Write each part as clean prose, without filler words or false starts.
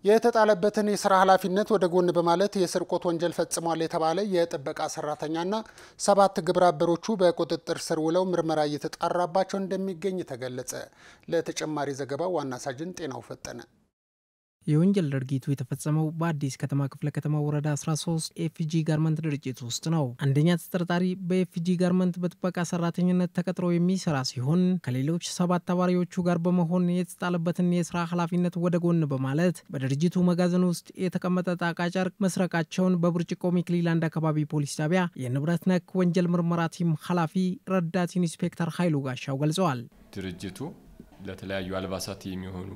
የተጣለበትን የሥራ ኃላፊነት ወደ ጎን በማለት የስርቆት ወንጀል ፈጽሟል የተባለ የጥበቃ ሰራተኛና 7 ግብረ አበሮቹ በቁጥጥር ስር ውለው ምርመራ እየተጣራባቸው እንደሚገኝ ተገለጸ። ለተጨማሪ ዘገባው ዋና ሳጅን ጤናው ፈጠነ። የወንጀል ድርጊቱ የተፈጸመው በአዲስ ከተማ ክፍለ ከተማ ወረዳ 13 ኤፍጂ ጋርመንት ድርጅት ውስጥ ነው። አንደኛ ተጠርጣሪ በኤፍጂ ጋርመንት በጥበቃ ሰራተኝነት ተቀጥሮ የሚሰራ ሲሆን ከሌሎች 7 ተባባሪዎቹ ጋር በመሆን የተጣለበትን የሥራ ኃላፊነት ወደ ጎን በማለት በድርጅቱ መጋዘን ውስጥ የተቀመጠ ጣቃ ጨርቅ መስረቃቸውን በብርጭቆ ሚክሊላንድ አካባቢ ፖሊስ ጣቢያ የንብረት ነክ ወንጀል ምርመራ ቲም ኃላፊ ረዳት ኢንስፔክተር ኃይሉ ጋሻው ገልጸዋል። ድርጅቱ ለተለያዩ አልባሳት የሚሆኑ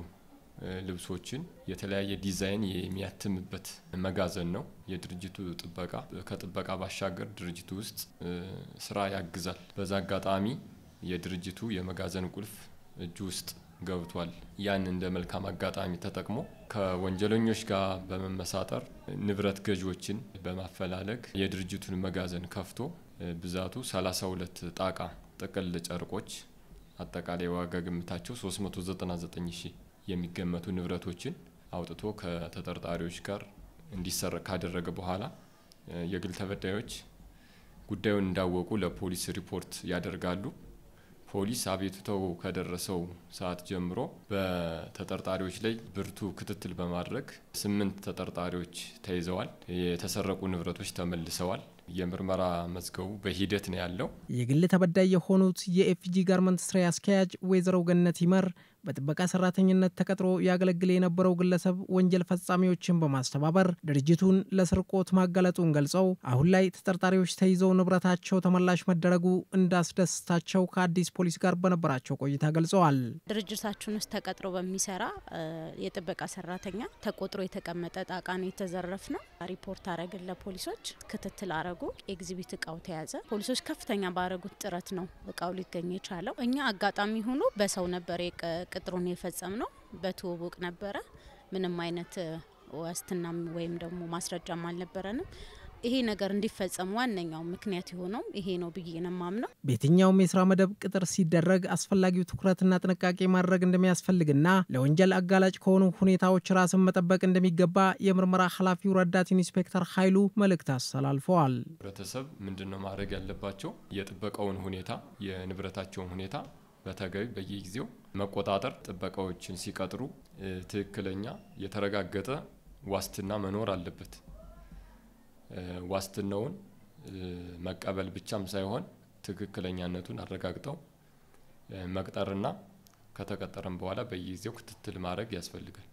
ልብሶችን የተለያየ ዲዛይን የሚያትምበት መጋዘን ነው። የድርጅቱ ጥበቃ ከጥበቃ ባሻገር ድርጅቱ ውስጥ ስራ ያግዛል። በዛ አጋጣሚ የድርጅቱ የመጋዘን ቁልፍ እጁ ውስጥ ገብቷል። ያን እንደ መልካም አጋጣሚ ተጠቅሞ ከወንጀለኞች ጋር በመመሳጠር ንብረት ገዢዎችን በማፈላለግ የድርጅቱን መጋዘን ከፍቶ ብዛቱ 32 ጣቃ ጥቅል ጨርቆች አጠቃላይ ዋጋ ግምታቸው 399,000 የሚገመቱ ንብረቶችን አውጥቶ ከተጠርጣሪዎች ጋር እንዲሰረቅ ካደረገ በኋላ የግል ተበዳዮች ጉዳዩን እንዳወቁ ለፖሊስ ሪፖርት ያደርጋሉ። ፖሊስ አቤቱታው ከደረሰው ሰዓት ጀምሮ በተጠርጣሪዎች ላይ ብርቱ ክትትል በማድረግ 8 ተጠርጣሪዎች ተይዘዋል። የተሰረቁ ንብረቶች ተመልሰዋል። የምርመራ መዝገቡ በሂደት ነው ያለው። የግል ተበዳይ የሆኑት የኤፍጂ ጋርመንት ስራ አስኪያጅ ወይዘሮ ገነት ይመር በጥበቃ ሰራተኝነት ተቀጥሮ ያገለግል የነበረው ግለሰብ ወንጀል ፈጻሚዎችን በማስተባበር ድርጅቱን ለስርቆት ማጋለጡን ገልጸው አሁን ላይ ተጠርጣሪዎች ተይዘው ንብረታቸው ተመላሽ መደረጉ እንዳስደስታቸው ከአዲስ ፖሊስ ጋር በነበራቸው ቆይታ ገልጸዋል። ድርጅታችን ውስጥ ተቀጥሮ በሚሰራ የጥበቃ ሰራተኛ ተቆጥሮ የተቀመጠ ጣቃ ነው የተዘረፈው። ሪፖርት አረግን ለፖሊሶች ክትትል አረጉ። ኤግዚቢት እቃው ተያዘ። ፖሊሶች ከፍተኛ ባረጉት ጥረት ነው እቃው ሊገኝ የቻለው። እኛ አጋጣሚ ሆኖ በሰው ነበር ቅጥሩን የፈጸምነው። በትውውቅ ነበረ። ምንም አይነት ዋስትና ወይም ደግሞ ማስረጃም አልነበረንም። ይሄ ነገር እንዲፈጸም ዋነኛው ምክንያት የሆነው ይሄ ነው ብዬ ነው ማምነው። በየትኛውም የሥራ መደብ ቅጥር ሲደረግ አስፈላጊው ትኩረትና ጥንቃቄ ማድረግ እንደሚያስፈልግና ለወንጀል አጋላጭ ከሆኑ ሁኔታዎች ራስን መጠበቅ እንደሚገባ የምርመራ ኃላፊው ረዳት ኢንስፔክተር ኃይሉ መልእክት አስተላልፈዋል። ህብረተሰብ ምንድነው ማድረግ ያለባቸው? የጥበቃውን ሁኔታ የንብረታቸውን ሁኔታ በተገቢ በየጊዜው መቆጣጠር፣ ጥበቃዎችን ሲቀጥሩ ትክክለኛ የተረጋገጠ ዋስትና መኖር አለበት። ዋስትናውን መቀበል ብቻም ሳይሆን ትክክለኛነቱን አረጋግጠው መቅጠርና ከተቀጠረም በኋላ በየጊዜው ክትትል ማድረግ ያስፈልጋል።